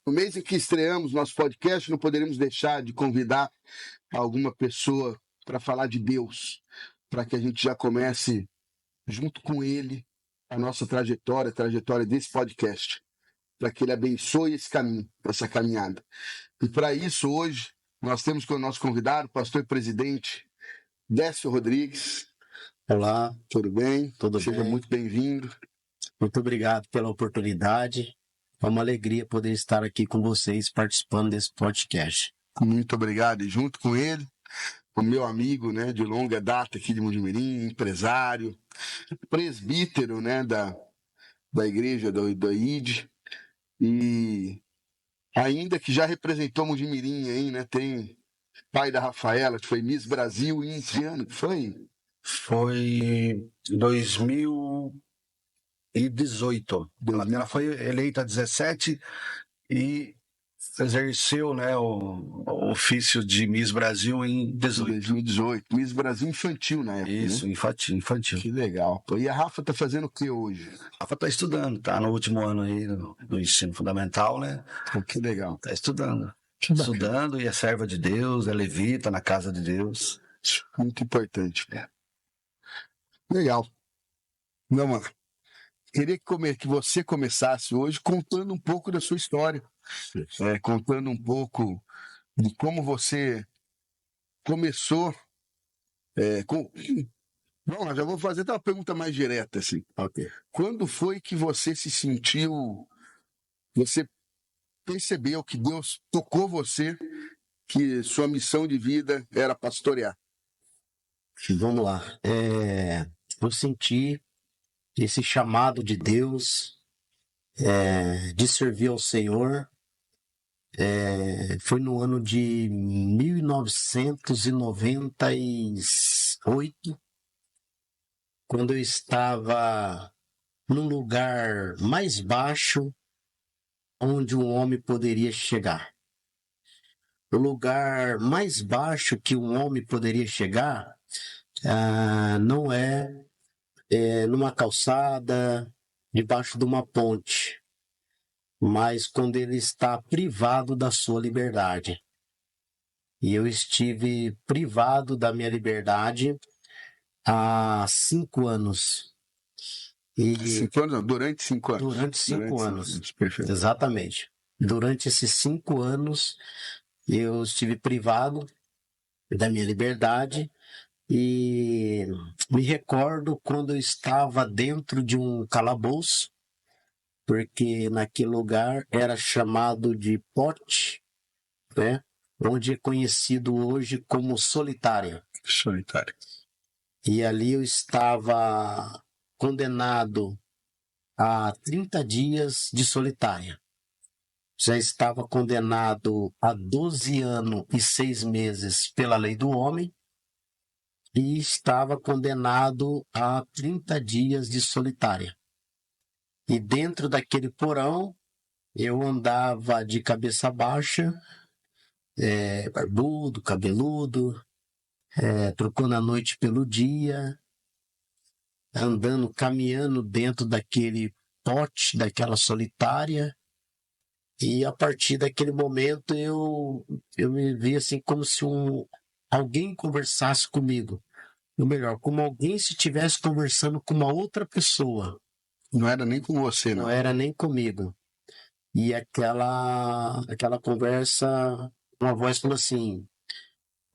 No mês em que estreamos nosso podcast, não poderíamos deixar de convidar alguma pessoa para falar de Deus, para que a gente já comece junto com ele a nossa trajetória, a trajetória desse podcast, para que ele abençoe esse caminho, essa caminhada. E para isso, hoje, nós temos como nosso convidado, o pastor e presidente Décio Rodrigues. Olá, tudo bem? Seja bem? Muito bem-vindo. Muito obrigado pela oportunidade. É uma alegria poder estar aqui com vocês participando desse podcast. Muito obrigado. E junto com ele, o meu amigo, né, de longa data aqui de Mojimirim, empresário, presbítero, né, da igreja da ID, e ainda que já representou Mojimirim aí, né, tem pai da Rafaela, que foi Miss Brasil em que ano que foi? Foi 2018. Ela foi eleita 17 e exerceu, né, o ofício de Miss Brasil em 2018. Miss Brasil infantil na época. Isso, né? infantil. Que legal. E a Rafa tá fazendo o que hoje? A Rafa tá estudando, tá no último ano aí do ensino fundamental, né? Que legal. Tá estudando. Estudando e é serva de Deus, é levita na casa de Deus. Muito importante. Legal. Vamos lá. Queria que você começasse hoje contando um pouco da sua história. Contando um pouco de como você começou. Vamos lá, já vou fazer uma pergunta mais direta. Assim. Ok. Quando foi que você se sentiu, você percebeu que Deus tocou você, que sua missão de vida era pastorear? Vamos lá. Eu senti esse chamado de Deus de servir ao Senhor. Foi no ano de 1998, quando eu estava num lugar mais baixo onde um homem poderia chegar. O lugar mais baixo que um homem poderia chegar não é numa calçada, debaixo de uma ponte, mas quando ele está privado da sua liberdade. E eu estive privado da minha liberdade há 5 anos. Durante 5 anos. Durante 5 anos. Perfeito. Exatamente. Durante esses 5 anos, eu estive privado da minha liberdade e me recordo quando eu estava dentro de um calabouço, porque naquele lugar era chamado de pote, né? Onde é conhecido hoje como solitária. Solitária. E ali eu estava condenado a 30 dias de solitária. Já estava condenado a 12 anos e 6 meses pela lei do homem e estava condenado a 30 dias de solitária. E dentro daquele porão, eu andava de cabeça baixa, barbudo, cabeludo, trocando a noite pelo dia, andando, caminhando dentro daquele pote, daquela solitária. E a partir daquele momento eu me vi assim como se alguém conversasse comigo. Ou melhor, como alguém se estivesse conversando com uma outra pessoa. Não era nem com você, não. Não era nem comigo. E aquela conversa, uma voz falou assim: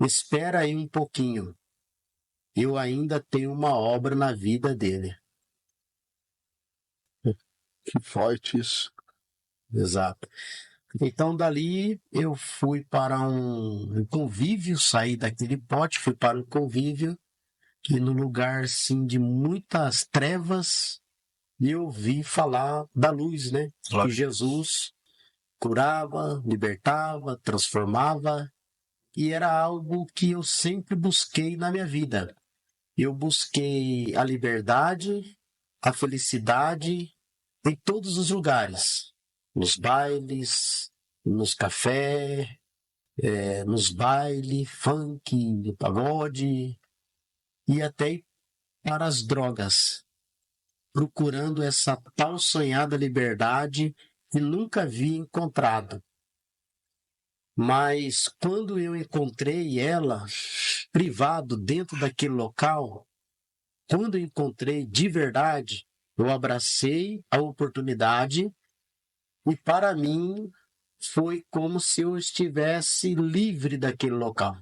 espera aí um pouquinho. Eu ainda tenho uma obra na vida dele. Que forte isso. Exato. Então, dali, eu fui para um convívio, saí daquele pote, fui para um convívio, e no lugar, assim, de muitas trevas, eu vi falar da luz, né? Claro. Que Jesus curava, libertava, transformava, e era algo que eu sempre busquei na minha vida. Eu busquei a liberdade, a felicidade em todos os lugares. Nos bailes, nos cafés, nos bailes, funk, pagode, e até para as drogas, procurando essa tal sonhada liberdade e nunca havia encontrado. Mas quando eu encontrei ela, privado dentro daquele local, quando eu encontrei de verdade, eu abracei a oportunidade e para mim foi como se eu estivesse livre daquele local.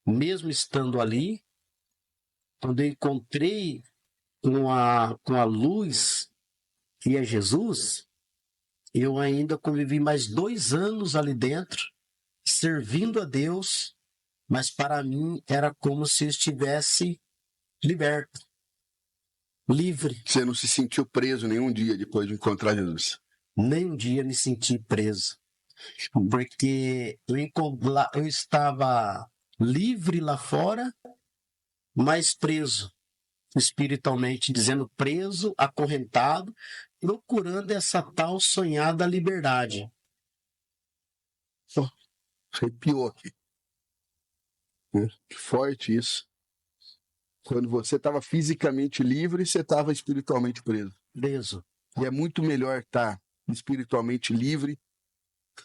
Mesmo estando ali, quando eu encontrei com a luz que é Jesus, eu ainda convivi mais 2 anos ali dentro, servindo a Deus, mas para mim era como se eu estivesse liberto, livre. Você não se sentiu preso nenhum dia depois de encontrar Jesus? Nem um dia me senti preso, porque eu estava livre lá fora, mas preso, espiritualmente dizendo, preso, acorrentado, procurando essa tal sonhada liberdade. Arrepiou aqui. Que forte isso. Quando você estava fisicamente livre, você estava espiritualmente preso. Preso. E é muito melhor estar espiritualmente livre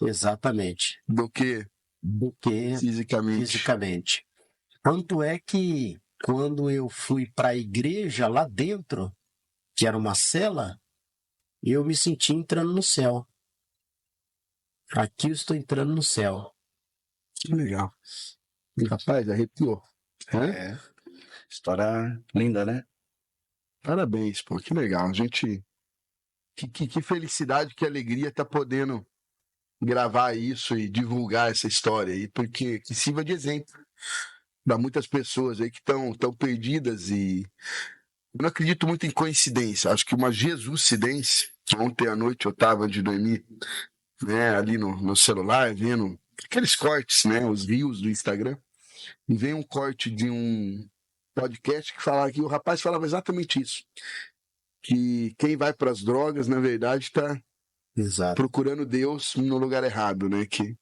Exatamente. do que fisicamente. Tanto é que quando eu fui para a igreja lá dentro, que era uma cela, eu me senti entrando no céu. Aqui eu estou entrando no céu. Que legal. Rapaz, arrepiou. É. História linda, né? Parabéns, pô, que legal. A gente. Que felicidade, que alegria tá podendo gravar isso e divulgar essa história aí, porque que sirva de exemplo para muitas pessoas aí que estão tão perdidas. E eu não acredito muito em coincidência, acho que uma Jesuscidência. Ontem à noite eu estava antes de dormir, né, ali no celular, vendo aqueles cortes, né, os reels do Instagram, e veio um corte de um podcast que falava que o rapaz falava exatamente isso, que quem vai para as drogas, na verdade, está procurando Deus no lugar errado, né? Que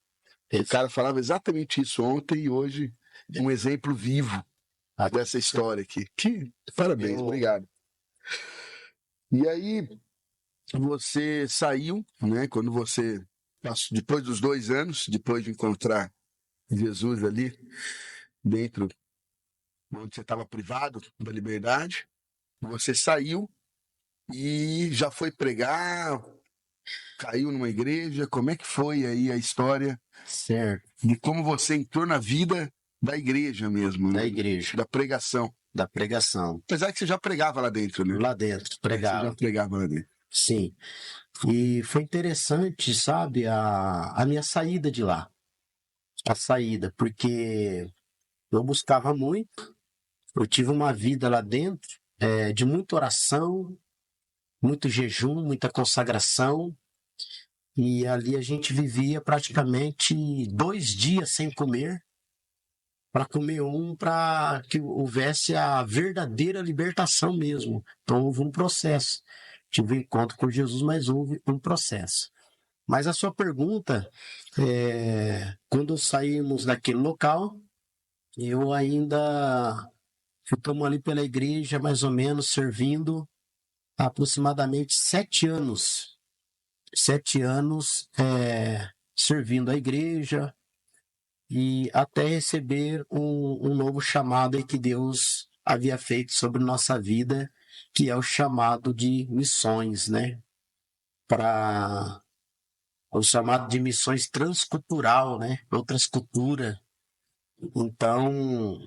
o cara falava exatamente isso ontem e hoje um exemplo vivo dessa história aqui. Que parabéns, obrigado. E aí você saiu, né? Quando você passou, depois dos 2 anos, depois de encontrar Jesus ali dentro onde você estava privado da liberdade, você saiu e já foi pregar, caiu numa igreja. Como é que foi aí a história? Certo. De como você entrou na vida da igreja mesmo, né? Da igreja. Da pregação. Da pregação. Apesar que você já pregava lá dentro, né? Lá dentro, pregava. Você já pregava lá dentro. Sim. E foi interessante, sabe, a minha saída de lá. A saída, porque eu buscava muito. Eu tive uma vida lá dentro de muita oração, muito jejum, muita consagração. E ali a gente vivia praticamente 2 dias sem comer, para comer para que houvesse a verdadeira libertação mesmo. Então houve um processo. Tive um encontro com Jesus, mas houve um processo. Mas a sua pergunta, quando saímos daquele local, eu ainda ficamos ali pela igreja, mais ou menos, servindo aproximadamente 7 anos. 7 anos servindo a igreja e até receber um novo chamado que Deus havia feito sobre nossa vida, que é o chamado de missões, né? O chamado de missões transcultural, né? Outras culturas. Então,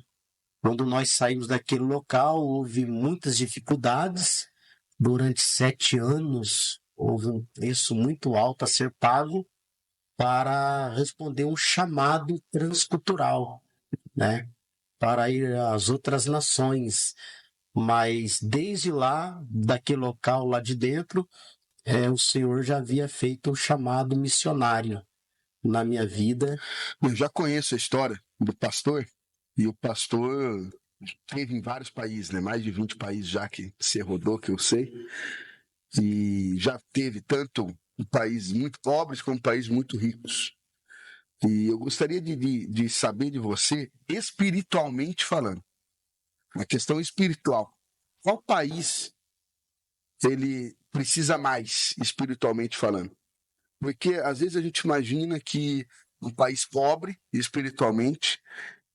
quando nós saímos daquele local, houve muitas dificuldades. Durante 7 anos, houve um preço muito alto a ser pago para responder um chamado transcultural, né? Para ir às outras nações. Mas desde lá, daquele local lá de dentro, o Senhor já havia feito um chamado missionário na minha vida. Eu já conheço a história do pastor, e o pastor esteve em vários países, né? Mais de 20 países já que você rodou, que eu sei. E já teve tanto países muito pobres como países muito ricos. E eu gostaria de saber de você, espiritualmente falando, a questão espiritual. Qual país ele precisa mais, espiritualmente falando? Porque às vezes a gente imagina que um país pobre espiritualmente,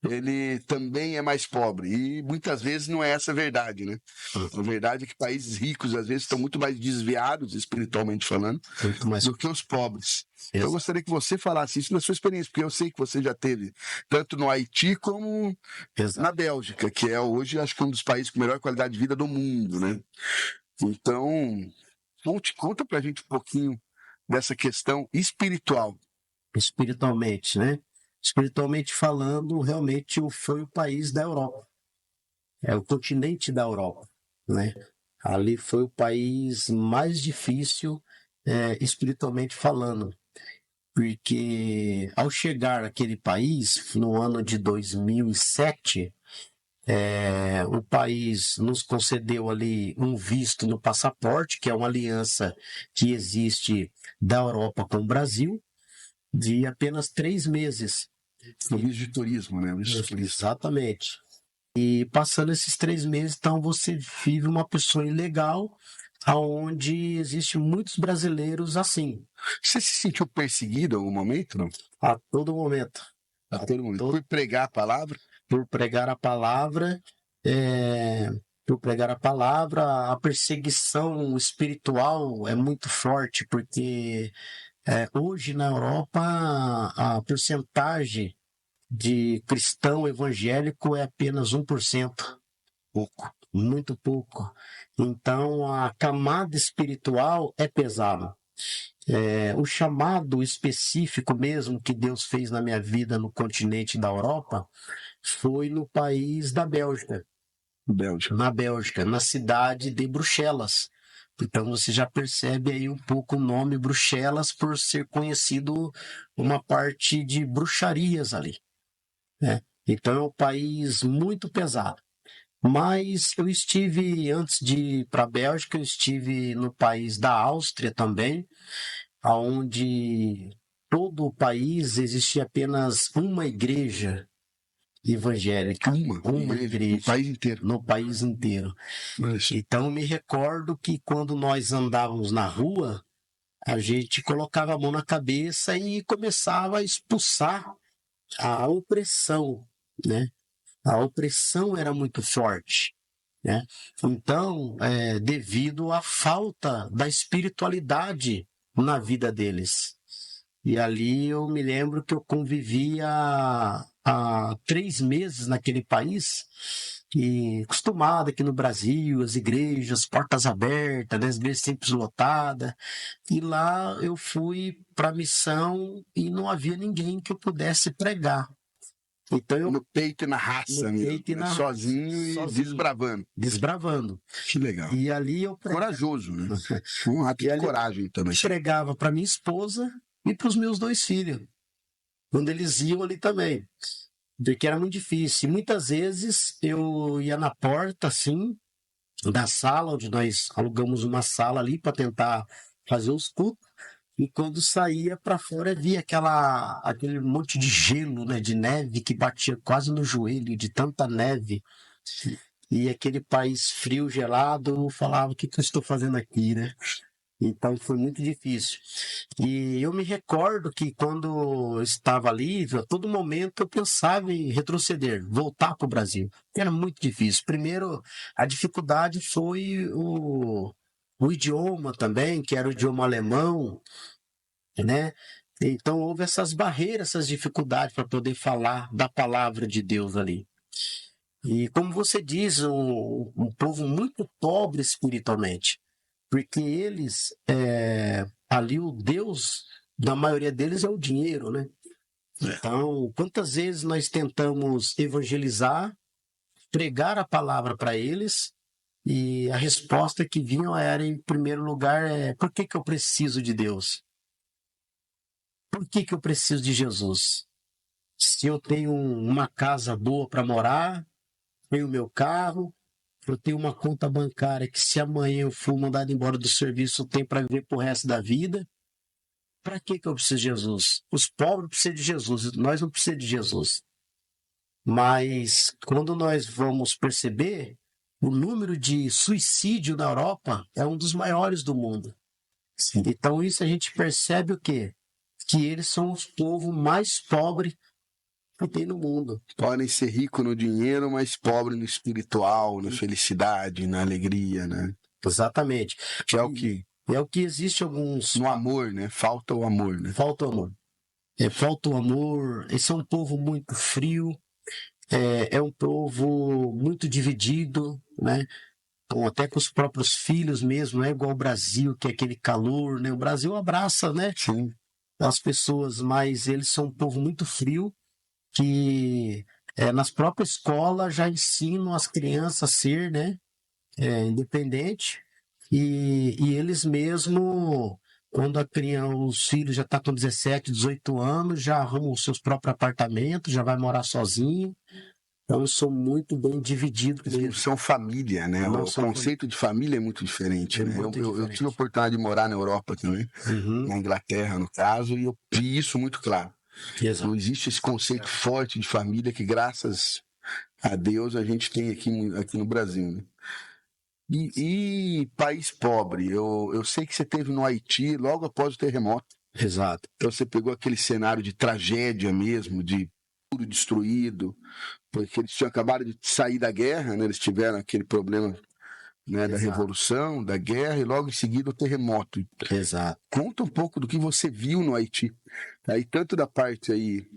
ele também é mais pobre. E muitas vezes não é essa a verdade, né? A verdade é que países ricos às vezes estão muito mais desviados espiritualmente falando Muito mais. do que os pobres. Eu Exato. gostaria que você falasse isso na sua experiência, porque eu sei que você já teve tanto no Haiti como Exato. na Bélgica, que é hoje, acho que um dos países com melhor qualidade de vida do mundo, né? Então, conta pra gente um pouquinho dessa questão espiritual. Espiritualmente, né? Espiritualmente falando, realmente foi o país da Europa. É o continente da Europa, né? Ali foi o país mais difícil, espiritualmente falando, porque ao chegar àquele país, no ano de 2007, o país nos concedeu ali um visto no passaporte, que é uma aliança que existe da Europa com o Brasil, de apenas 3 meses. O visto de turismo, né? O visto de turista. Exatamente. E passando esses 3 meses, então você vive uma pessoa ilegal, aonde existe muitos brasileiros assim. Você se sentiu perseguido em algum momento, não? A todo momento. A todo momento. Por pregar a palavra? Por pregar a palavra, a perseguição espiritual é muito forte, porque hoje na Europa a porcentagem de cristão evangélico é apenas 1%. Pouco, muito pouco. Então a camada espiritual é pesada. O chamado específico mesmo que Deus fez na minha vida no continente da Europa foi no país da Bélgica. Na Bélgica, na cidade de Bruxelas. Então você já percebe aí um pouco o nome Bruxelas por ser conhecido uma parte de bruxarias ali, né? Então é um país muito pesado. Mas eu estive, antes de ir para a Bélgica, eu estive no país da Áustria também, onde todo o país existia apenas uma igreja evangélica. Uma igreja. No país inteiro. No país inteiro. Então, me recordo que quando nós andávamos na rua, a gente colocava a mão na cabeça e começava a expulsar a opressão, né? A opressão era muito forte, né? Então, devido à falta da espiritualidade na vida deles. E ali eu me lembro que eu convivia há 3 meses naquele país, e acostumado aqui no Brasil, as igrejas, portas abertas, né, as igrejas sempre lotadas. E lá eu fui para a missão e não havia ninguém que eu pudesse pregar. Então no peito e na raça, sozinho e desbravando. Desbravando. Que legal. E ali eu corajoso, né? Um ato de coragem também. Pregava para minha esposa e para os meus 2 filhos, quando eles iam ali também, porque era muito difícil. E muitas vezes eu ia na porta, assim, da sala, onde nós alugamos uma sala ali para tentar fazer os cultos, e quando saía para fora via aquele monte de gelo, né, de neve que batia quase no joelho, de tanta neve. E aquele país frio, gelado, eu falava, o que eu estou fazendo aqui, né? Então foi muito difícil. E eu me recordo que quando eu estava ali, a todo momento eu pensava em retroceder, voltar para o Brasil. Era muito difícil. Primeiro, a dificuldade foi o idioma também, que era o idioma alemão, né? Então houve essas barreiras, essas dificuldades para poder falar da palavra de Deus ali. E como você diz, um povo muito pobre espiritualmente, porque eles, ali o Deus da maioria deles é o dinheiro, né? Então, quantas vezes nós tentamos evangelizar, pregar a palavra para eles, e a resposta que vinha era, em primeiro lugar, por que eu preciso de Deus? Por que eu preciso de Jesus? Se eu tenho uma casa boa para morar, tenho meu carro, eu tenho uma conta bancária que, se amanhã eu for mandado embora do serviço, eu tenho para viver pro resto da vida. Para que eu preciso de Jesus? Os pobres precisam de Jesus, nós não precisamos de Jesus. Mas quando nós vamos perceber, o número de suicídio na Europa é um dos maiores do mundo. Sim. Então isso a gente percebe o quê? Que eles são os povos mais pobres que tem no mundo. Podem ser ricos no dinheiro, mas pobres no espiritual, na felicidade, na alegria, né? Exatamente. Que é o que... É o que existe alguns... No amor, né? Falta o amor, né? Falta o amor. Falta o amor. Esse é um povo muito frio. É um povo muito dividido, né? Então, até com os próprios filhos mesmo, não é igual o Brasil, que é aquele calor, né? O Brasil abraça, né? Sim. As pessoas, mas eles são um povo muito frio, que nas próprias escolas já ensinam as crianças a ser, né? Independente. E eles mesmo, quando os filhos já estão com 17, 18 anos, já arrumam os seus próprios apartamentos, já vai morar sozinho. Então, eu sou muito bem dividido. Eles não são família, né? Não o são conceito de família é muito diferente, né? muito Eu diferente. tive a oportunidade de morar na Europa também, Uhum. na Inglaterra, no caso, e eu vi isso muito claro. Exato. Não existe esse conceito forte de família que, graças a Deus, a gente tem aqui no Brasil, né? E país pobre, eu sei que você teve no Haiti logo após o terremoto. Exato. Então você pegou aquele cenário de tragédia mesmo, de tudo destruído, porque eles tinham acabado de sair da guerra, né? Eles tiveram aquele problema, né, da revolução, da guerra, e logo em seguida o terremoto. Exato. Conta um pouco do que você viu no Haiti. Aí, tanto da parte aí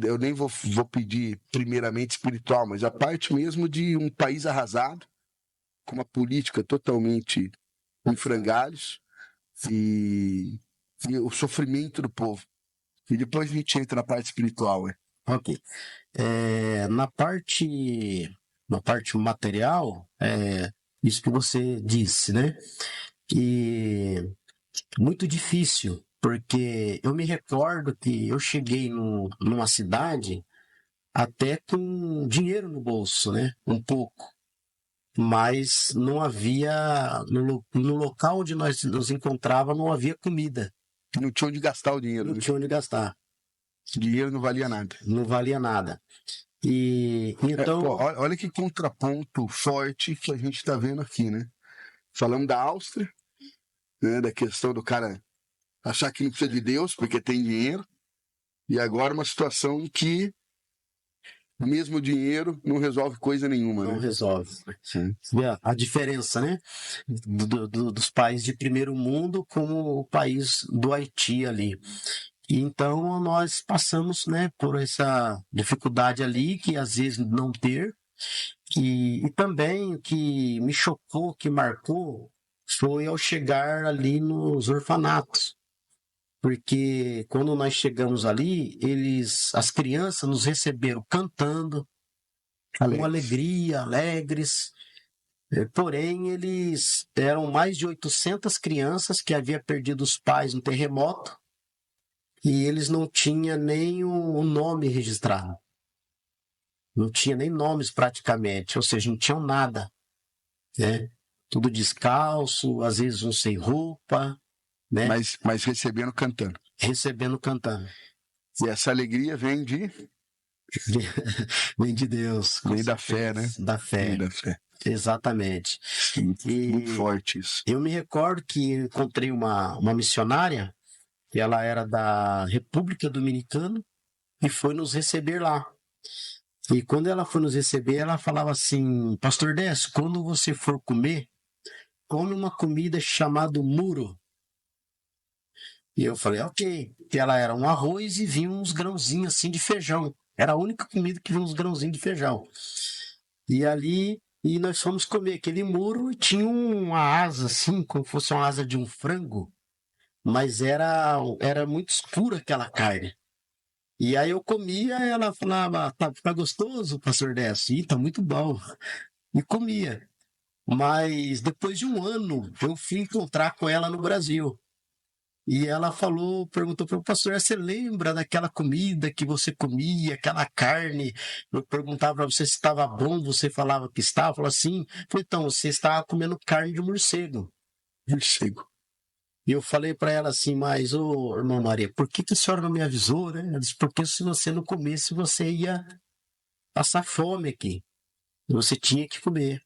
eu nem vou pedir primeiramente espiritual, mas a parte mesmo de um país arrasado, com uma política totalmente em frangalhos, e o sofrimento do povo. E depois a gente entra na parte espiritual. Ok. Na parte material, isso que você disse, né? Que muito difícil, porque eu me recordo que eu cheguei numa cidade até com dinheiro no bolso, né? Um pouco. Mas não havia, no local onde nós nos encontrávamos, não havia comida. Não tinha onde gastar o dinheiro. Não tinha onde gastar. O dinheiro não valia nada. Não valia nada. E então... olha que contraponto forte que a gente está vendo aqui, né? Falamos da Áustria, né? Da questão do cara achar que não precisa de Deus porque tem dinheiro. E agora uma situação que mesmo o dinheiro não resolve coisa nenhuma. Não né? resolve. Sim. A diferença, né? Dos países de primeiro mundo com o país do Haiti ali. E então nós passamos, né, por essa dificuldade ali, que às vezes não ter. E também o que me chocou, que marcou, foi ao chegar ali nos orfanatos. Porque quando nós chegamos ali, as crianças nos receberam cantando, com alegria, alegres. Porém, eles eram mais de 800 crianças que haviam perdido os pais no terremoto e eles não tinham nem o nome registrado. Não tinha nem nomes praticamente, ou seja, não tinham nada. Né? Tudo descalço, às vezes um sem roupa. Né? Mas recebendo cantando. Recebendo cantando. E essa alegria vem de... Vem de Deus. Vem da fé, né? Da fé. Vem da fé. Exatamente. Muito forte isso. Eu me recordo que encontrei uma missionária, que ela era da República Dominicana, e foi nos receber lá. E quando ela foi nos receber, ela falava assim: Pastor Décio, quando você for comer, come uma comida chamada muro. E eu falei, ok. Que ela era um arroz e vinha uns grãozinhos assim de feijão. Era a única comida que vinha uns grãozinhos de feijão. E ali, nós fomos comer aquele muro e tinha uma asa assim, como se fosse uma asa de um frango. Mas era muito escura aquela carne. E aí eu comia, ela falava, tá gostoso, pastor Décio? Ih, tá muito bom. E comia. Mas depois de um ano, eu fui encontrar com ela no Brasil. E ela perguntou para o pastor, você lembra daquela comida que você comia, aquela carne? Eu perguntava para você se estava bom, você falava que estava. Falou assim, então, você estava comendo carne de morcego. Morcego. E eu falei para ela assim, mas, irmã Maria, por que a senhora não me avisou, né? Ela disse, porque se você não comesse, você ia passar fome aqui. Você tinha que comer.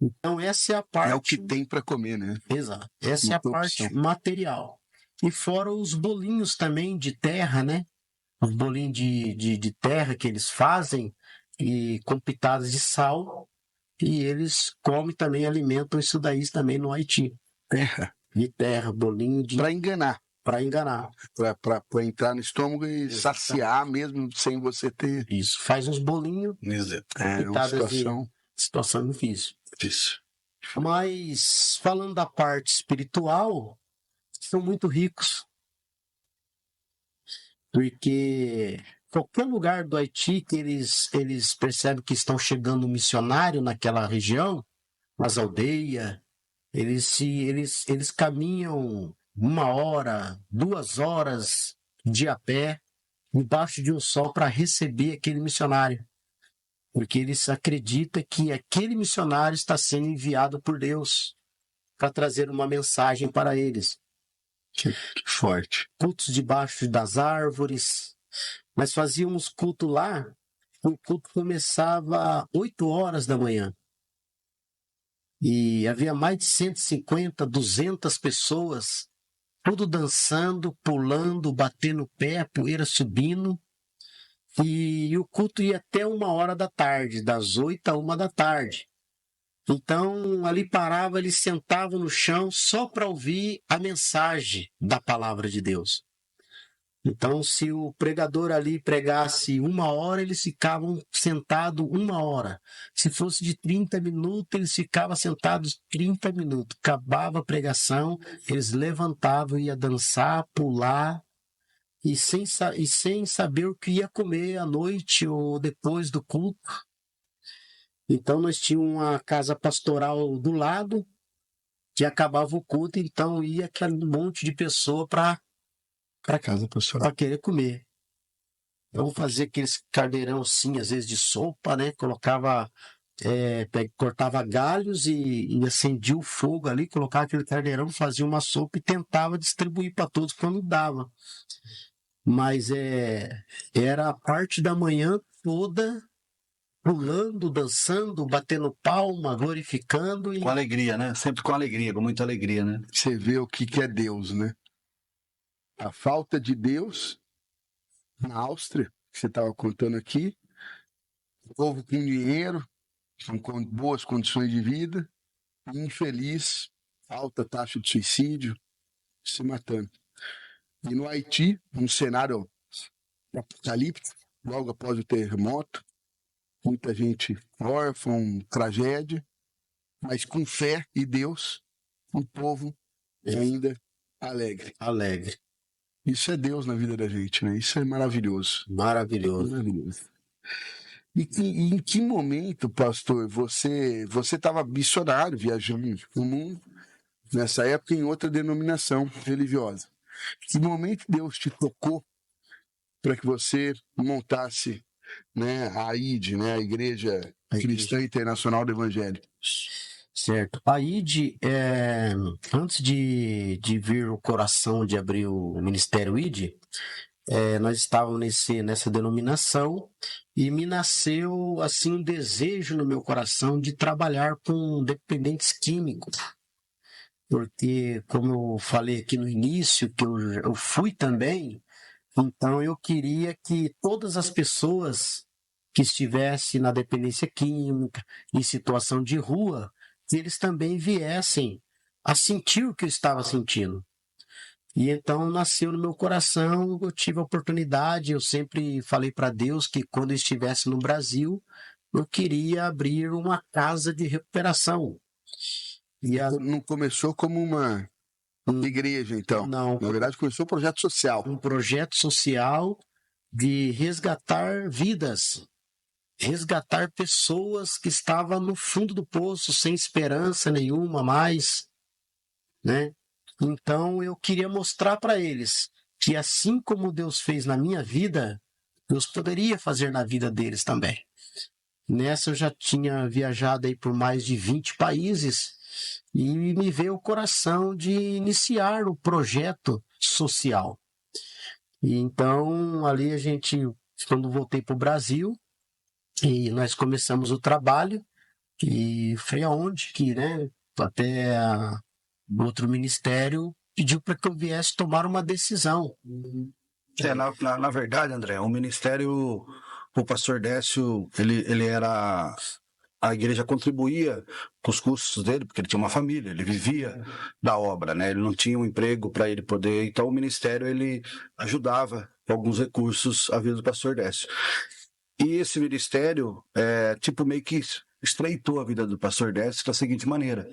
Então, essa é a parte... É o que tem para comer, né? Exato. Essa é a parte material. E fora os bolinhos também de terra, né? Os bolinhos de terra que eles fazem e com pitadas de sal. E eles comem também, alimentam isso daí também no Haiti. Terra. De terra, bolinho de... Para enganar. Para enganar. Para entrar no estômago e saciar mesmo sem você ter... Isso. Faz uns bolinhos. É uma situação difícil. Isso. Mas, falando da parte espiritual, são muito ricos. Porque qualquer lugar do Haiti que eles percebem que estão chegando um missionário naquela região, nas aldeias, eles caminham 1 hora, 2 horas de a pé, embaixo de um sol para receber aquele missionário. Porque eles acreditam que aquele missionário está sendo enviado por Deus para trazer uma mensagem para eles. Que forte. Cultos debaixo das árvores. Nós fazíamos culto lá, o culto começava às 8 horas da manhã. E havia mais de 150, 200 pessoas, tudo dançando, pulando, batendo pé, a poeira subindo. E o culto ia até 1 hora da tarde, das 8 a 1 da tarde. Então, ali parava, eles sentavam no chão só para ouvir a mensagem da palavra de Deus. Então, se o pregador ali pregasse 1 hora, eles ficavam sentados 1 hora. Se fosse de 30 minutos, eles ficavam sentados 30 minutos. Acabava a pregação, eles levantavam, iam dançar, pular, e sem saber o que ia comer à noite ou depois do culto. Então, nós tínhamos uma casa pastoral do lado, que acabava o culto, então ia aquele monte de pessoa para casa pastoral, para querer comer. Eu fazia aqueles carneirão assim, às vezes de sopa, né? Colocava, cortava galhos e acendia o fogo ali, colocava aquele carneirão, fazia uma sopa e tentava distribuir para todos quando dava. Mas era a parte da manhã toda pulando, dançando, batendo palma, glorificando. Com alegria, né? Sempre com alegria, com muita alegria, né? Você vê o que é Deus, né? A falta de Deus na Áustria, que você estava contando aqui, o povo com dinheiro, com boas condições de vida, infeliz, alta taxa de suicídio, se matando. E no Haiti, um cenário apocalíptico, logo após o terremoto, muita gente órfã, tragédia, mas com fé e Deus, o povo ainda alegre. Alegre. Isso é Deus na vida da gente, né? Isso é maravilhoso. Maravilhoso. Maravilhoso. E em que momento, pastor, você estava missionário, viajando no mundo, nessa época em outra denominação religiosa? Que momento Deus te tocou para que você montasse, né, a ID, né, a Igreja Cristã Internacional do Evangelho? Certo. A ID, antes de vir o coração de abrir o Ministério ID, nós estávamos nessa denominação e me nasceu assim um desejo no meu coração de trabalhar com dependentes químicos. Porque, como eu falei aqui no início, que eu fui também, então eu queria que todas as pessoas que estivessem na dependência química, em situação de rua, que eles também viessem a sentir o que eu estava sentindo. E então nasceu no meu coração, eu tive a oportunidade, eu sempre falei para Deus que quando eu estivesse no Brasil, eu queria abrir uma casa de recuperação. E não começou como uma igreja, então? Não. Na verdade, começou um projeto social. Um projeto social de resgatar vidas, resgatar pessoas que estavam no fundo do poço, sem esperança nenhuma mais, né? Então eu queria mostrar para eles que assim como Deus fez na minha vida, Deus poderia fazer na vida deles também. Nessa eu já tinha viajado aí por mais de 20 países e me veio o coração de iniciar o projeto social. E então ali quando voltei para o Brasil, e nós começamos o trabalho, E foi aonde que, né, até outro ministério pediu para que eu viesse tomar uma decisão. Na verdade, André, o ministério, o pastor Décio, ele era. A igreja contribuía com os custos dele, porque ele tinha uma família, ele vivia da obra, né? Ele não tinha um emprego para ele poder. Então, o ministério ele ajudava com alguns recursos a vida do pastor Décio. E esse ministério, meio que estreitou a vida do pastor Décio da seguinte maneira.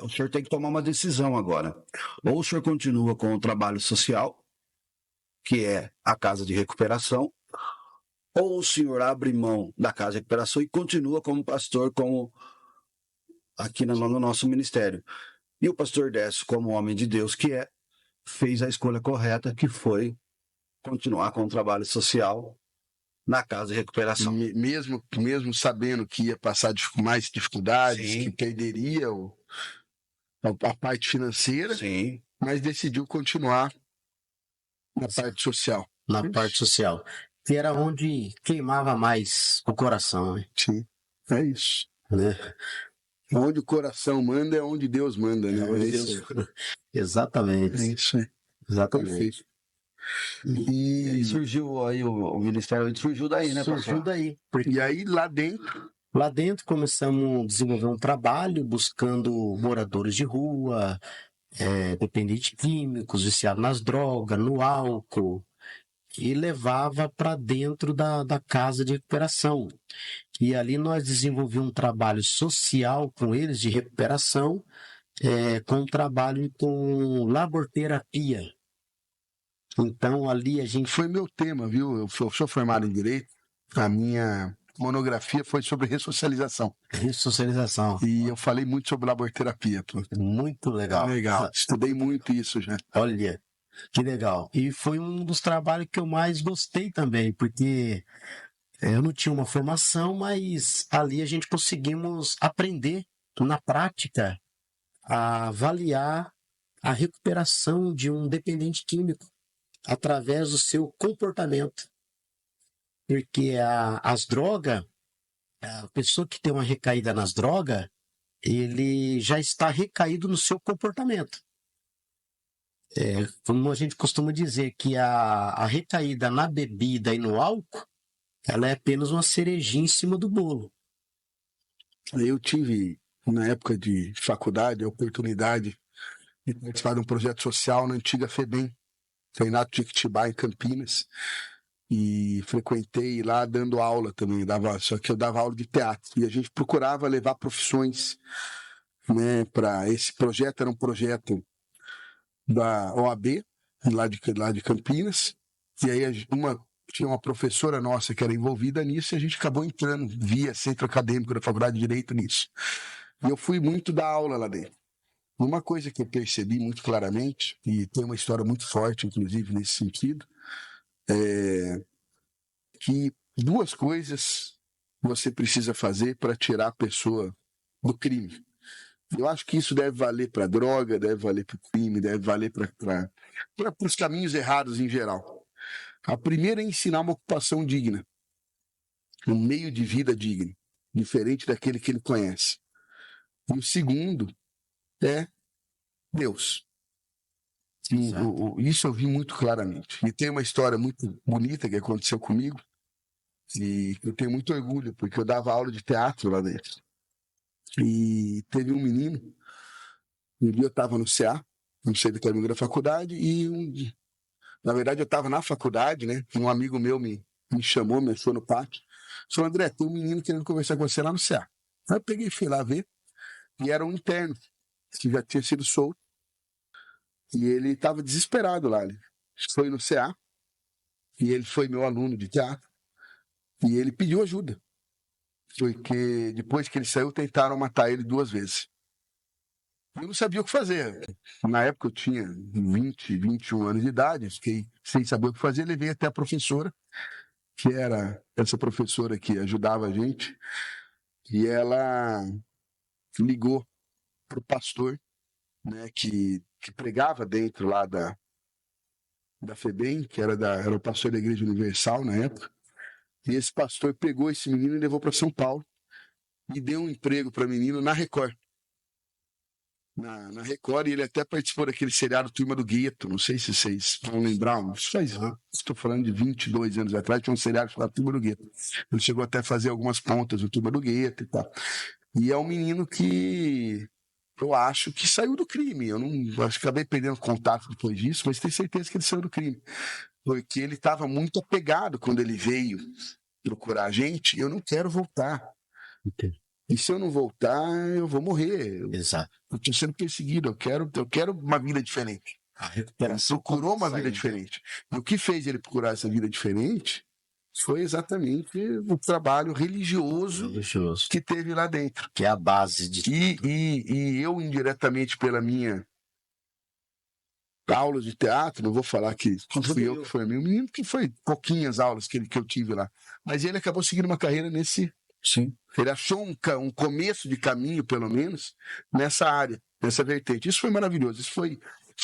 O senhor tem que tomar uma decisão agora. Ou o senhor continua com o trabalho social, que é a casa de recuperação, ou o senhor abre mão da casa de recuperação e continua como pastor, como aqui no nosso ministério. E o pastor Décio, como homem de Deus que fez a escolha correta, que foi continuar com o trabalho social na casa de recuperação. Mesmo sabendo que ia passar mais dificuldades, Sim. Que perderia a parte financeira, Sim. Mas decidiu continuar na parte social. Na parte social. Que era onde queimava mais o coração, né? Sim, é isso. Né? Onde o coração manda é onde Deus manda, né? Onde Deus... Exatamente. É isso aí. Exatamente. Perfeito. E surgiu aí o ministério, surgiu daí, né, pastor? Surgiu daí. E aí lá dentro começamos a desenvolver um trabalho buscando moradores de rua, dependentes químicos, viciados nas drogas, no álcool, e levava para dentro da casa de recuperação. E ali nós desenvolvemos um trabalho social com eles de recuperação, com um trabalho com laborterapia. Então ali a gente... Foi meu tema, viu? Eu sou formado em Direito, a minha monografia foi sobre ressocialização. Ressocialização. E eu falei muito sobre laborterapia. Muito legal. Legal, estudei muito isso já. Olha, que legal. E foi um dos trabalhos que eu mais gostei também, porque eu não tinha uma formação, mas ali a gente conseguimos aprender na prática a avaliar a recuperação de um dependente químico através do seu comportamento. Porque as drogas, a pessoa que tem uma recaída nas drogas, ele já está recaído no seu comportamento. Como a gente costuma dizer que a recaída na bebida e no álcool, ela é apenas uma cerejinha em cima do bolo. Eu tive, na época de faculdade, a oportunidade de participar de um projeto social na antiga FEBEM, treinado de Jequitibá, em Campinas, e frequentei lá dando aula também, só que eu dava aula de teatro, e a gente procurava levar profissões, né, para esse projeto. Era um projeto da OAB, lá de Campinas, e aí tinha uma professora nossa que era envolvida nisso, e a gente acabou entrando via centro acadêmico da Faculdade de Direito nisso. E eu fui muito dar aula lá dentro. Uma coisa que eu percebi muito claramente, e tem uma história muito forte, inclusive, nesse sentido, é que duas coisas você precisa fazer para tirar a pessoa do crime. Eu acho que isso deve valer para droga, deve valer para o crime, deve valer para os caminhos errados em geral. A primeira é ensinar uma ocupação digna, um meio de vida digno, diferente daquele que ele conhece. E o segundo é Deus. Isso eu vi muito claramente. E tem uma história muito bonita que aconteceu comigo, e eu tenho muito orgulho, porque eu dava aula de teatro lá dentro. E teve um menino, um dia eu estava no CA, no Centro Acadêmico da faculdade, e na verdade eu estava na faculdade, né? Um amigo meu me chamou, me achou no pátio, falou: André, tem um menino querendo conversar com você lá no CA. Aí eu peguei e fui lá ver, e era um interno, que já tinha sido solto, e ele estava desesperado lá. Ele foi no CA, e ele foi meu aluno de teatro, e ele pediu ajuda, porque depois que ele saiu, tentaram matar ele 2 vezes. Eu não sabia o que fazer. Na época eu tinha 20, 21 anos de idade, fiquei sem saber o que fazer, levei até a professora, que era essa professora que ajudava a gente, e ela ligou para o pastor, né, que pregava dentro lá da FEBEM, que era o pastor da Igreja Universal na época, e esse pastor pegou esse menino e levou para São Paulo, e deu um emprego para menino na Record. Na Record, e ele até participou daquele seriado Turma do Gueto, não sei se vocês vão lembrar, estou falando de 22 anos atrás, tinha um seriado chamado Turma do Gueto. Ele chegou até a fazer algumas pontas do Turma do Gueto e tal. E é um menino que eu acho que saiu do crime. Eu não acho que acabei perdendo contato depois disso, mas tenho certeza que ele saiu do crime. Porque ele estava muito apegado quando ele veio procurar a gente. Eu não quero voltar. Entendi. E se eu não voltar, eu vou morrer. Exato. Eu estou sendo perseguido. Eu quero uma vida diferente. A Ele recuperação procurou uma vida saída. diferente. E o que fez ele procurar essa vida diferente foi exatamente o trabalho religioso Religioso, que teve lá dentro. que é a base de E eu, indiretamente, pela minha aula de teatro, não vou falar que fui eu que foi o menino, que foi pouquinhas aulas que eu tive lá. Mas ele acabou seguindo uma carreira nesse... Sim. Ele achou um começo de caminho, pelo menos, nessa área, nessa vertente. Isso foi maravilhoso. Isso foi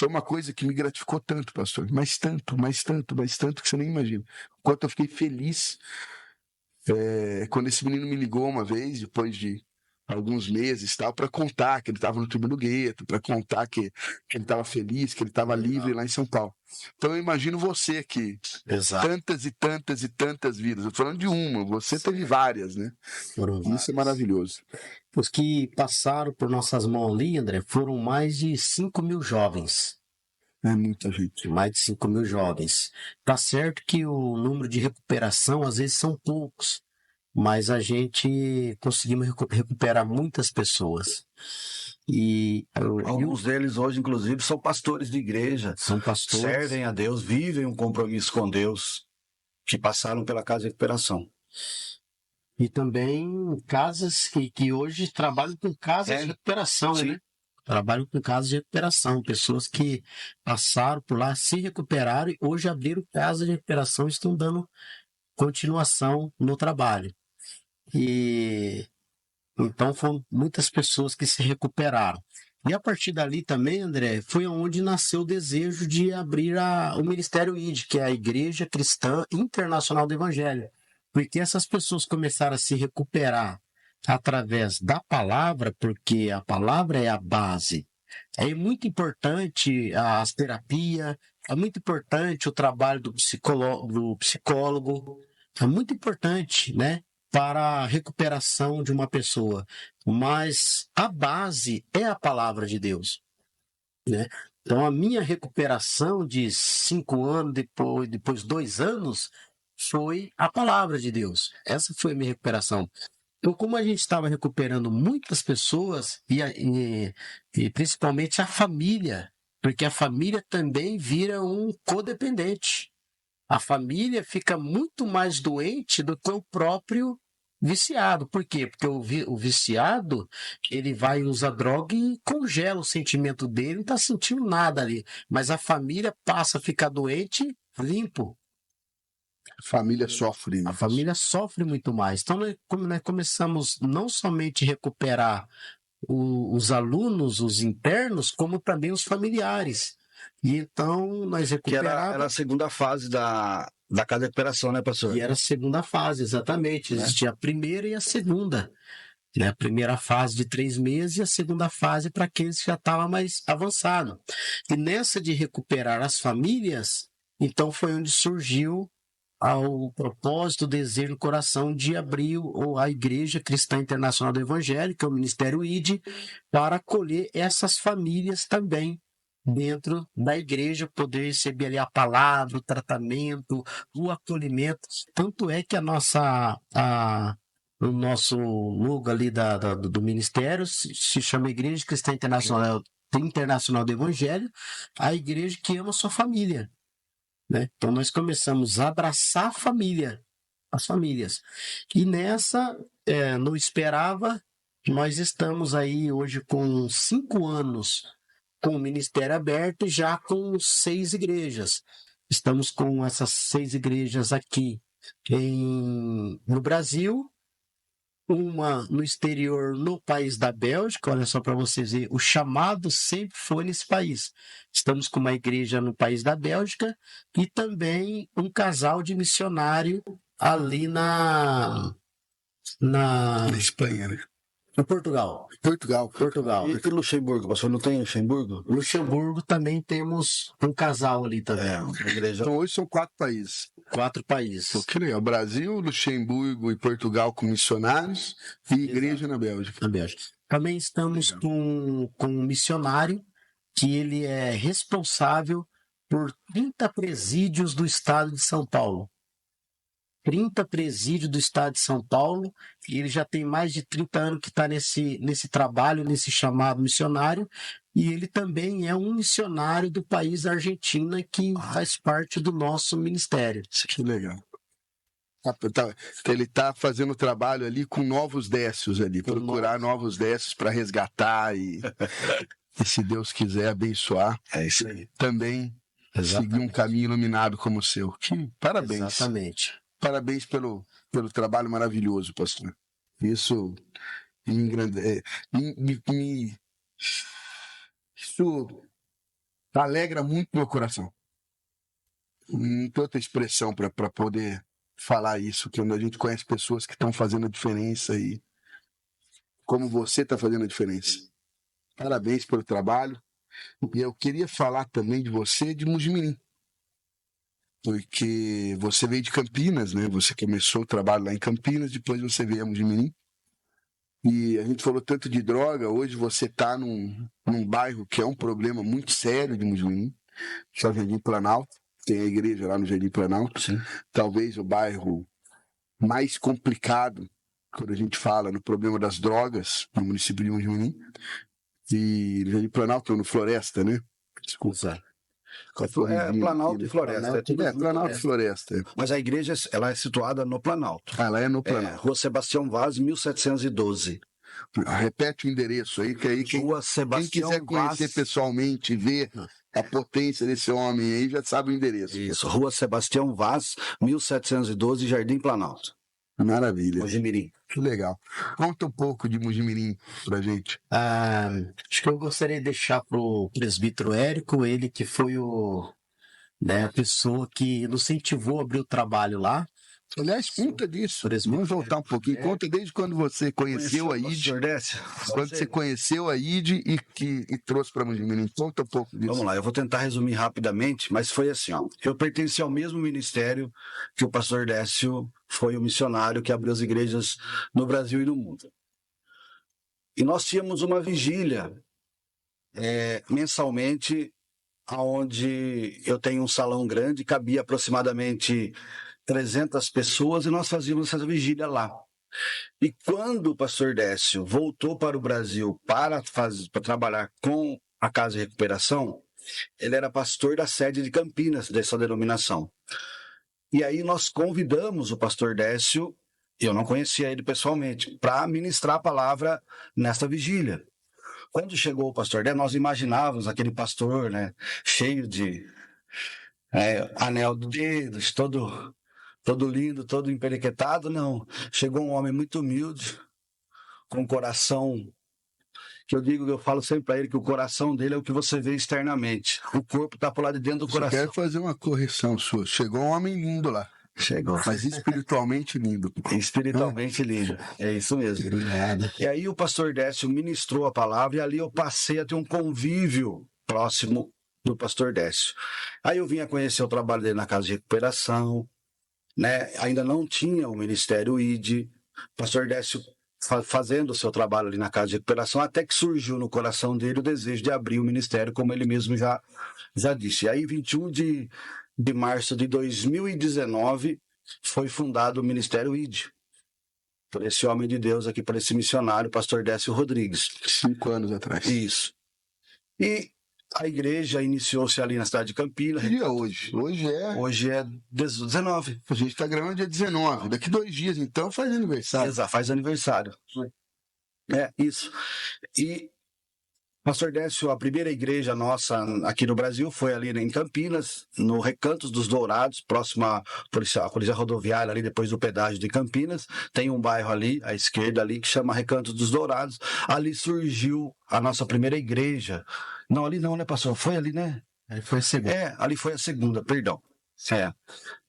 uma coisa que me gratificou tanto, pastor. Mas tanto, que você nem imagina. O quanto eu fiquei feliz quando esse menino me ligou uma vez, depois de alguns meses, tal, para contar que ele estava no Turma do Gueto, para contar que ele estava feliz, que ele estava livre lá em São Paulo. Então eu imagino você que Exato. tantas e tantas e tantas vidas. Eu tô falando de uma, você teve várias, né? Isso é maravilhoso. Os que passaram por nossas mãos ali, André, foram mais de 5.000 jovens. É muita gente. Mais de 5.000 jovens. Tá certo que o número de recuperação às vezes são poucos, mas a gente conseguimos recuperar muitas pessoas. E alguns deles hoje, inclusive, são pastores de igreja. São pastores. Servem a Deus, vivem um compromisso com Deus, que passaram pela casa de recuperação. E também casas que hoje trabalham com casas de recuperação, sim. né? Trabalham com casas de recuperação. Pessoas que passaram por lá, se recuperaram e hoje abriram casas de recuperação e estão dando continuação no trabalho. E então foram muitas pessoas que se recuperaram. E a partir dali também, André, foi onde nasceu o desejo de abrir o Ministério ID, que é a Igreja Cristã Internacional do Evangelho. Porque essas pessoas começaram a se recuperar através da palavra, porque a palavra é a base. É muito importante a terapia, é muito importante o trabalho do psicólogo, é muito importante, né, para a recuperação de uma pessoa. Mas a base é a palavra de Deus, né? Então, a minha recuperação de 5 anos, depois 2 anos, foi a palavra de Deus. Essa foi a minha recuperação. Então, como a gente estava recuperando muitas pessoas, e principalmente a família, porque a família também vira um codependente. A família fica muito mais doente do que o próprio viciado. Por quê? Porque o viciado, ele vai usar droga e congela o sentimento dele, não está sentindo nada ali. Mas a família passa a ficar doente limpo. A família sofre. A família sofre muito mais. Então, nós começamos não somente a recuperar os alunos, os internos, como também os familiares. E então nós recuperávamos... Que era a segunda fase da casa de recuperação, né, pastor? E era a segunda fase, exatamente. Existia a primeira e a segunda. Né? A primeira fase de 3 meses e a segunda fase para aqueles que já estavam mais avançados. E nessa de recuperar as famílias, então foi onde surgiu ao propósito, o desejo no coração de abrir a Igreja Cristã Internacional do Evangelho, que é o Ministério ID, para acolher essas famílias também dentro da igreja, poder receber ali a palavra, o tratamento, o acolhimento. Tanto é que o nosso logo ali do ministério se chama Igreja Cristã Internacional do Evangelho, a igreja que ama a sua família. Né? Então nós começamos a abraçar a família, as famílias. E nessa, não esperava, nós estamos aí hoje com 5 anos com o Ministério aberto e já com 6 igrejas. Estamos com essas 6 igrejas aqui no Brasil, uma no exterior, no país da Bélgica. Olha só para vocês verem, o chamado sempre foi nesse país. Estamos com uma igreja no país da Bélgica e também um casal de missionário ali Na Espanha, né? em Portugal. Portugal. E Luxemburgo, pastor, não tem Luxemburgo? Luxemburgo também temos um casal ali também. A igreja. Então hoje são 4 países. 4 países. Pô, que legal. Brasil, Luxemburgo e Portugal com missionários e igreja na Bélgica. Na Bélgica. Também estamos com um missionário que ele é responsável por 30 presídios do estado de São Paulo. 30 presídios do estado de São Paulo, e ele já tem mais de 30 anos que está nesse trabalho, nesse chamado missionário, e ele também é um missionário do país Argentina que faz parte do nosso ministério. Que legal. Ele está fazendo trabalho ali com novos décios ali, procurar novos décios para resgatar e se Deus quiser abençoar. É isso aí. Também seguir um caminho iluminado como o seu. Parabéns. Exatamente. Parabéns pelo trabalho maravilhoso, pastor. Isso isso alegra muito meu coração. Não tem outra expressão para poder falar isso, que quando a gente conhece pessoas que estão fazendo a diferença e como você está fazendo a diferença. Parabéns pelo trabalho. E eu queria falar também de você, de Mojimirim. Porque você veio de Campinas, né? Você começou o trabalho lá em Campinas, depois você veio a Mojimirim. E a gente falou tanto de droga, hoje você está num bairro que é um problema muito sério de Mojimirim, que é o Jardim Planalto. Tem a igreja lá no Jardim Planalto. Sim. Talvez o bairro mais complicado quando a gente fala no problema das drogas no município de Mojimirim. E no Jardim Planalto, no Floresta, né? Desculpa. Planalto e Floresta. Planalto e Floresta. Mas a igreja, ela é situada no Planalto. Ela é no Planalto. Rua Sebastião Vaz, 1712. Repete o endereço aí, que aí quem quiser conhecer pessoalmente e ver a potência desse homem aí, já sabe o endereço. Isso, Rua Sebastião Vaz, 1712, Jardim Planalto. Maravilha. Mojimirim. Que legal. Conta um pouco de Mojimirim pra gente. Acho que eu gostaria de deixar pro presbítero Érico, ele que foi a pessoa que nos incentivou a abrir o trabalho lá. Aliás, conta disso. Vamos voltar um pouquinho. Conta desde quando você conheceu a ID. Quando você conheceu a ID e trouxe para Mojimirim. Conta um pouco disso. Vamos lá, eu vou tentar resumir rapidamente, mas foi assim, ó. Eu pertenci ao mesmo ministério que o pastor Décio foi o missionário que abriu as igrejas no Brasil e no mundo. E nós tínhamos uma vigília mensalmente, onde eu tenho um salão grande, cabia aproximadamente 300 pessoas e nós fazíamos essa vigília lá. E quando o pastor Décio voltou para o Brasil para trabalhar com a Casa de Recuperação, ele era pastor da sede de Campinas, dessa denominação. E aí nós convidamos o pastor Décio, eu não conhecia ele pessoalmente, para ministrar a palavra nesta vigília. Quando chegou o pastor Décio, nós imaginávamos aquele pastor, né, cheio de anel do dedo, todo lindo, todo emperequetado. Não, chegou um homem muito humilde, com um coração, que eu falo sempre para ele que o coração dele é o que você vê externamente. O corpo está por lá de dentro do coração. Eu quero fazer uma correção sua. Chegou um homem lindo lá. Chegou. Mas espiritualmente lindo. Espiritualmente lindo. É isso mesmo. Obrigado. E aí o pastor Décio ministrou a palavra e ali eu passei a ter um convívio próximo do pastor Décio. Aí eu vim a conhecer o trabalho dele na Casa de Recuperação, né? Ainda não tinha o Ministério ID, pastor Décio fazendo o seu trabalho ali na Casa de Recuperação, até que surgiu no coração dele o desejo de abrir o ministério, como ele mesmo já disse. E aí, 21 de março de 2019, foi fundado o Ministério ID, por esse homem de Deus aqui, por esse missionário, pastor Décio Rodrigues. 5 anos atrás. Isso. E a igreja iniciou-se ali na cidade de Campinas. Que dia é hoje? Hoje é 19. A gente está gravando dia 19. Daqui 2 dias, então, faz aniversário. Exato, faz aniversário. Isso. E, pastor Décio, a primeira igreja nossa aqui no Brasil foi ali em Campinas, no Recantos dos Dourados, próximo à polícia rodoviária, ali depois do pedágio de Campinas. Tem um bairro ali, à esquerda ali, que chama Recantos dos Dourados. Ali surgiu a nossa primeira igreja. Não, ali não, né, pastor? Foi ali, né? Ali foi a segunda. Ali foi a segunda, perdão.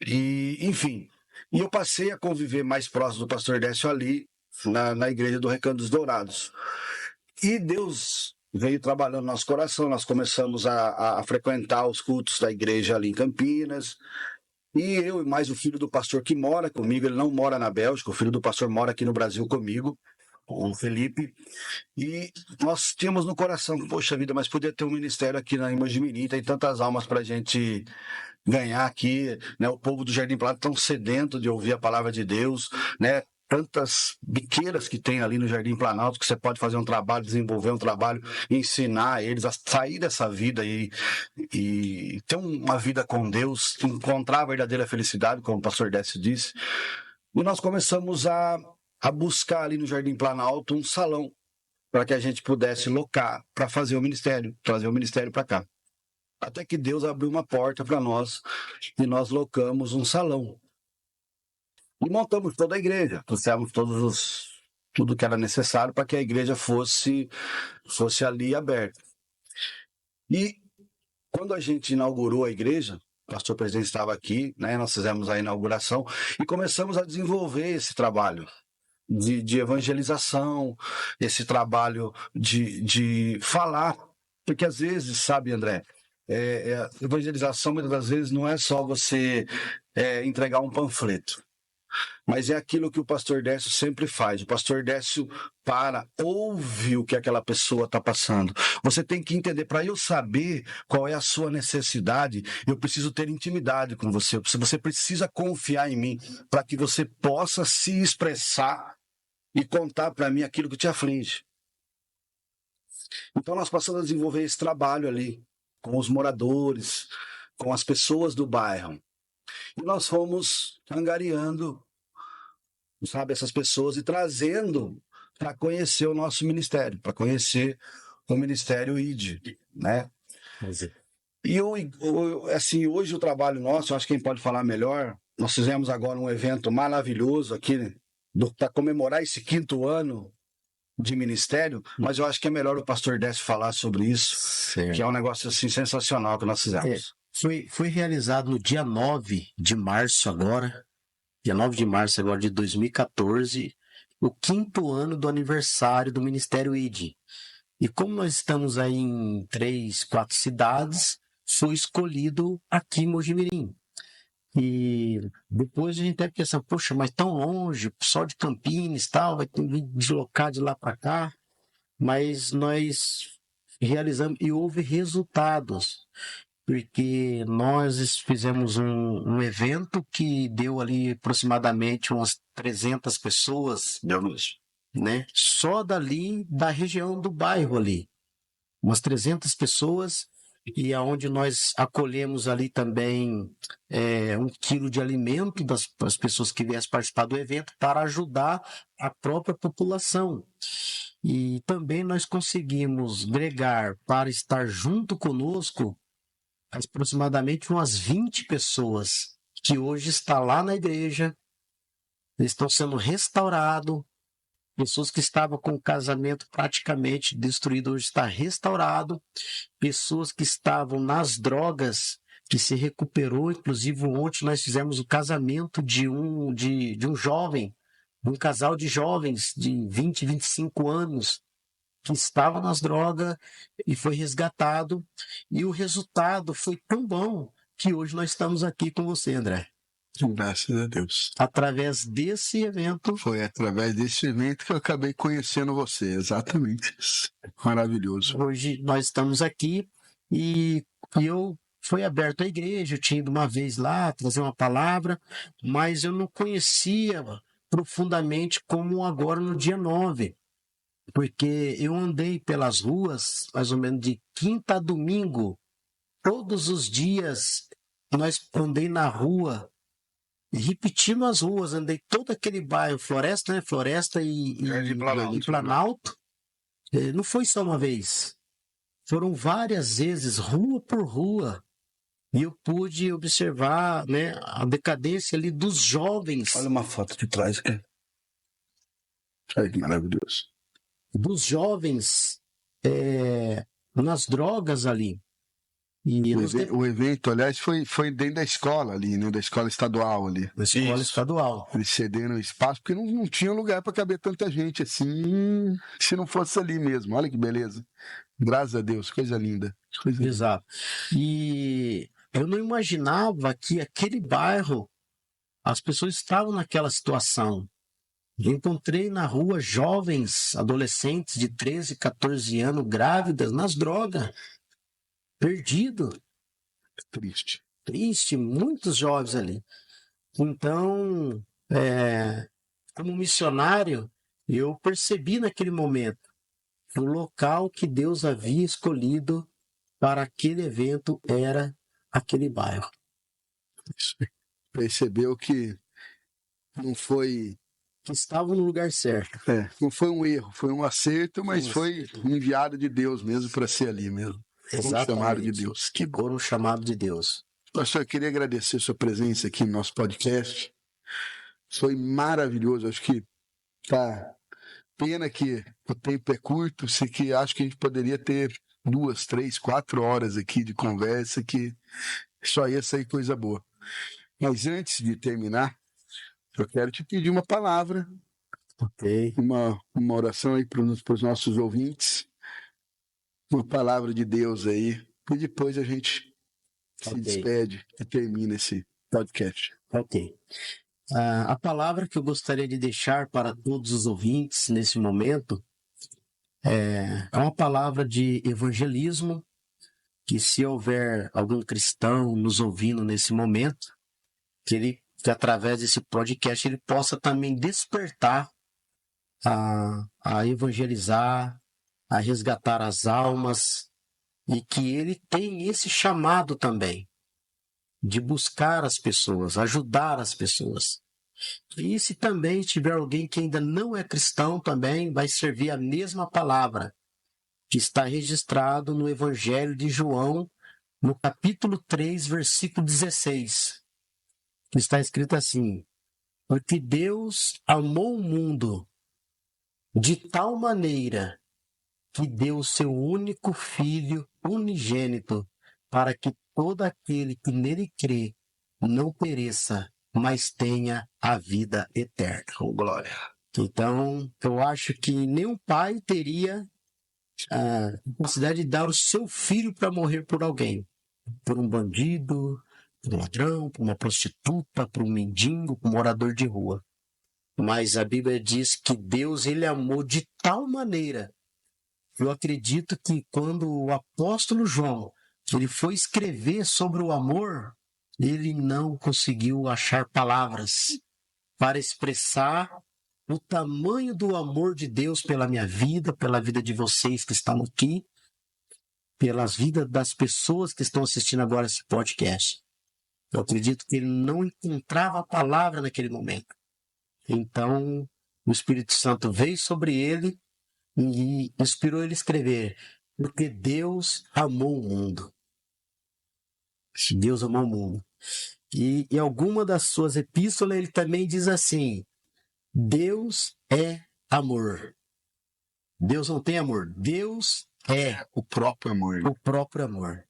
E, enfim, E eu passei a conviver mais próximo do pastor Décio ali, na igreja do Recanto dos Dourados. E Deus veio trabalhando no nosso coração, nós começamos a frequentar os cultos da igreja ali em Campinas. E eu e mais o filho do pastor que mora comigo, ele não mora na Bélgica, o filho do pastor mora aqui no Brasil comigo, o Felipe. E nós tínhamos no coração, poxa vida, mas podia ter um ministério aqui na Mojimirim, tem tantas almas para a gente ganhar aqui, né? O povo do Jardim Planalto tão sedento de ouvir a palavra de Deus, né? Tantas biqueiras que tem ali no Jardim Planalto, que você pode fazer um trabalho, desenvolver um trabalho, ensinar eles a sair dessa vida e ter uma vida com Deus, encontrar a verdadeira felicidade, como o pastor Décio disse. E nós começamos a buscar ali no Jardim Planalto um salão para que a gente pudesse locar para fazer o ministério, trazer o ministério para cá. Até que Deus abriu uma porta para nós e nós locamos um salão. E montamos toda a igreja, trouxemos tudo que era necessário para que a igreja fosse ali aberta. E quando a gente inaugurou a igreja, o pastor presidente estava aqui, né? Nós fizemos a inauguração e começamos a desenvolver esse trabalho de evangelização, esse trabalho de falar, porque às vezes, sabe, André, evangelização muitas das vezes não é só você entregar um panfleto, mas é aquilo que o pastor Décio sempre faz. O pastor Décio ouve o que aquela pessoa está passando. Você tem que entender, para eu saber qual é a sua necessidade, eu preciso ter intimidade com você. Você precisa confiar em mim para que você possa se expressar e contar para mim aquilo que te aflige. Então nós passamos a desenvolver esse trabalho ali, com os moradores, com as pessoas do bairro. E nós fomos angariando, sabe, essas pessoas e trazendo para conhecer o nosso ministério, para conhecer o Ministério ID, né? E assim, hoje o trabalho nosso, eu acho que quem pode falar melhor, nós fizemos agora um evento maravilhoso aqui, para comemorar esse 5º ano de ministério, mas eu acho que é melhor o pastor Décio falar sobre isso, certo, que é um negócio assim sensacional que nós fizemos. Foi realizado no dia 9 de março agora, dia 9 de março agora de 2014, o 5º ano do aniversário do Ministério ID. E como nós estamos aí em 3, 4 cidades, foi escolhido aqui em Mojimirim. E depois a gente deve pensar, poxa, mas tão longe, só de Campinas e tal, vai ter que deslocar de lá para cá. Mas nós realizamos e houve resultados, porque nós fizemos um evento que deu ali aproximadamente umas 300 pessoas, né? Só dali, da região do bairro ali, umas 300 pessoas, e aonde nós acolhemos ali também 1 quilo de alimento das pessoas que viessem participar do evento para ajudar a própria população. E também nós conseguimos agregar para estar junto conosco aproximadamente umas 20 pessoas que hoje estão lá na igreja, estão sendo restaurados, pessoas que estavam com o casamento praticamente destruído, hoje está restaurado, pessoas que estavam nas drogas, que se recuperou, inclusive ontem nós fizemos o casamento de um jovem, um casal de jovens de 20, 25 anos, que estava nas drogas e foi resgatado, e o resultado foi tão bom que hoje nós estamos aqui com você, André. Graças a Deus. Através desse evento. Foi através desse evento que eu acabei conhecendo você, exatamente. Maravilhoso. Hoje nós estamos aqui e foi aberto a igreja, eu tinha ido uma vez lá trazer uma palavra, mas eu não conhecia profundamente como agora no dia 9. Porque eu andei pelas ruas, mais ou menos de quinta a domingo, todos os dias, andei na rua, repetimos as ruas, andei todo aquele bairro, Floresta, né? Floresta e Planalto. Não foi só uma vez, foram várias vezes, rua por rua, e eu pude observar, né, a decadência ali dos jovens. Olha uma foto de trás aqui. Ai, que maravilhoso. Dos jovens nas drogas ali. E O evento, aliás, foi dentro da escola ali, né? Da escola estadual ali. da escola estadual. Eles cederam espaço, porque não tinha lugar para caber tanta gente assim, se não fosse ali mesmo. Olha que beleza. Graças a Deus, coisa linda. Exato. E eu não imaginava que aquele bairro, as pessoas estavam naquela situação. Eu encontrei na rua jovens, adolescentes de 13, 14 anos, grávidas, nas drogas, perdido, triste, muitos jovens ali. Então, como missionário, eu percebi naquele momento que o local que Deus havia escolhido para aquele evento era aquele bairro. Percebeu que não foi... Que estavam no lugar certo. Não foi um erro, foi um acerto, mas foi enviado de Deus mesmo para ser ali mesmo. Exatamente. Foram chamados de Deus. Que bom. Foram chamados de Deus. Pastor, eu queria agradecer sua presença aqui no nosso podcast. Foi maravilhoso. Acho que tá... Pena que o tempo é curto, sei que acho que a gente poderia ter 2, 3, 4 horas aqui de conversa, que só ia sair coisa boa. Mas antes de terminar, eu quero te pedir uma palavra, uma oração aí para os nossos ouvintes, uma palavra de Deus aí, e depois a gente se despede e termina esse podcast. Ok. A palavra que eu gostaria de deixar para todos os ouvintes nesse momento é uma palavra de evangelismo, que se houver algum cristão nos ouvindo nesse momento, que através desse podcast ele possa também despertar a evangelizar, a resgatar as almas, e que ele tem esse chamado também de buscar as pessoas, ajudar as pessoas. E se também tiver alguém que ainda não é cristão, também vai servir a mesma palavra que está registrado no Evangelho de João, no capítulo 3, versículo 16, que está escrito assim: porque Deus amou o mundo de tal maneira que deu o seu único Filho unigênito, para que todo aquele que nele crê não pereça, mas tenha a vida eterna. Oh, glória. Então, eu acho que nenhum pai teria a capacidade de dar o seu filho para morrer por alguém. Por um bandido, por um ladrão, por uma prostituta, por um mendigo, por um morador de rua. Mas a Bíblia diz que Deus, ele amou de tal maneira. Eu acredito que quando o apóstolo João, ele foi escrever sobre o amor, ele não conseguiu achar palavras para expressar o tamanho do amor de Deus pela minha vida, pela vida de vocês que estão aqui, pelas vidas das pessoas que estão assistindo agora esse podcast. Eu acredito que ele não encontrava a palavra naquele momento. Então, o Espírito Santo veio sobre ele e inspirou ele a escrever: porque Deus amou o mundo. Deus amou o mundo. E em alguma das suas epístolas ele também diz assim: Deus é amor. Deus não tem amor. Deus é o próprio amor. O próprio amor.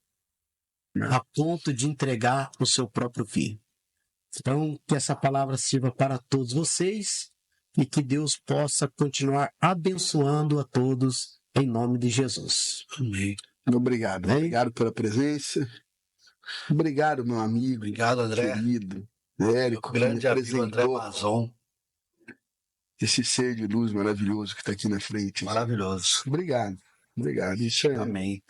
A ponto de entregar o seu próprio filho. Então, que essa palavra sirva para todos vocês e que Deus possa continuar abençoando a todos em nome de Jesus. Amém. Obrigado. Amém? Obrigado pela presença. Obrigado, meu amigo. Obrigado, André. Querido Érico, O grande que me amigo André apresentou Mazon. esse ser de luz maravilhoso que está aqui na frente. Maravilhoso. Obrigado. Isso é Amém.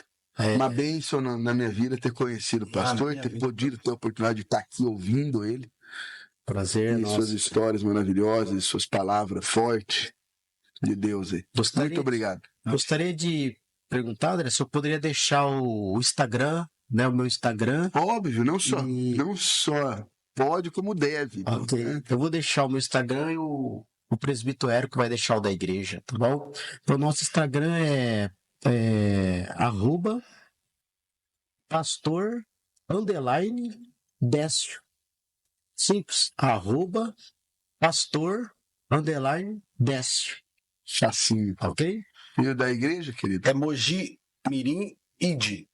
uma bênção na minha vida ter conhecido o pastor, ter podido ter a oportunidade de estar aqui ouvindo ele. Prazer, e suas histórias maravilhosas, suas palavras fortes de Deus aí. Muito obrigado. Gostaria de perguntar, André, se eu poderia deixar o Instagram, né, o meu Instagram. Óbvio, não só pode, como deve. Ok. Eu vou deixar o meu Instagram e o presbítero Érico vai deixar o da igreja, tá bom? Então, o nosso Instagram é @pastor_Décio. Simples. @pastor_Décio. Chacinho. Ok? E o da igreja, querido? É Mogi Mirim Ide.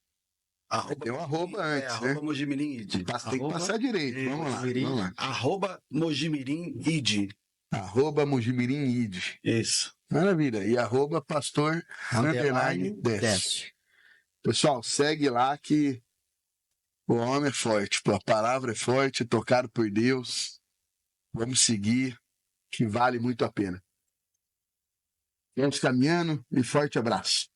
Tem um arroba antes, arroba né? Mojimirim Id. Tem que passar direito. Vamos lá. Vamos lá. Arroba Mojimirim Id. Arroba Mojimirim Id. Isso. Maravilha. E arroba pastor underline Décio. Pessoal, segue lá que o homem é forte. A palavra é forte, tocado por Deus. Vamos seguir, que vale muito a pena. Vamos caminhando e forte abraço.